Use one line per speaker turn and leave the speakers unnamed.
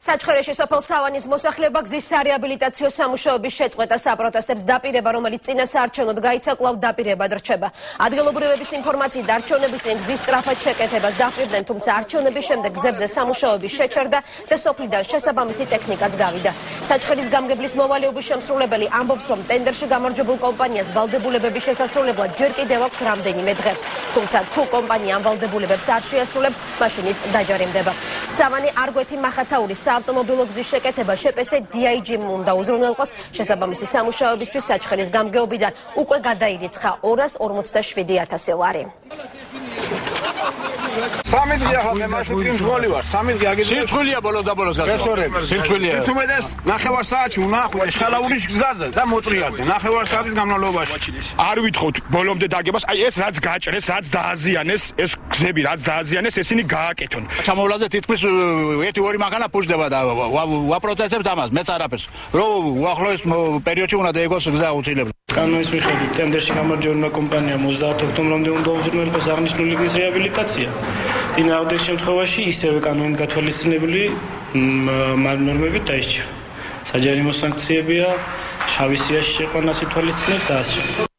საჩხერეში სოფელ სავანის მოსახლეობა გზის სარეაბილიტაციო სამუშაოების შეწყვეტას აპროტესტებს დაპირება, რომელიც წინა საარჩევნოდ გაიცა, კვლავ დაპირებად რჩება. ადგილობრივების ინფორმაციით არჩევნების წინ გზის სწრაფად შეკეთებას დაპირდნენ, თუმცა არჩევნების შემდეგ გზებზე სამუშაოები შეჩერდა და სოფლიდან შესაბამისი ტექნიკაც გავიდა. საჩხერის გამგებლის მოვალეობის შემსრულებელი ამბობს, რომ ტენდერში გამარჯვებულ კომპანიას ვალდებულებების შესასრულებლად ჯერ კიდევ აქვს რამდენიმე დღე. თუმცა თუ კომპანია ამ ვალდებულებებს არ შეასრულებს, მაშინ ის დაჯარიმდება. სავანი არგვეთი მახათაურის საავტომობილო გზის შეკეთება შეპესე DIG-მ უნდა უზრუნველყოს. შესაბამისი სამუშაოებისთვის საჩხერის გამგეობიდან უკვე გადაირიცხა 247,000 ლარი.
Სამი დღე ახლა მე მარშრუტი მსხვილი ვარ. სამი დღე აგიძვე.
სირცხვილია ბოლოს და ბოლოს გასვლა.
რესორები.
სირცხვილია.
თუმცა ნახევარ საათში უნდა ახვიდე შალაურის გზაზე და მოწრიალდე ნახევარ საათის განმავლობაში.
არ ვითხოვთ ბოლომდე დაგებას. აი ეს რაც გაჭრეს, რაც დააზიანეს, ეს გზები რაც დააზიანეს, ესენი გააკეთონ. ჩამოვლაზე თითქმის 1-2 მანქანა ფუჭდება და ვაპროტესტებთ ამას, მეც არაფერს. რომ უახლოეს პერიოდში უნდა დაიგოს გზა აუცილებლად.
კანონის მიხედვით ტენდერში გამარჯვებულმა კომპანიამ 30 ოქტომბრამდე უნდა უზრუნველყოს აღნიშნული გზის რეაბილიტაცია. წინააღმდეგ შემთხვევაში ისევე კანონით გათვალისწინებული ნორმებით დაისჭირა. საჯარიმო სანქციებია, შავი სიაში შეყვანას ითვალისწინებს და ასე.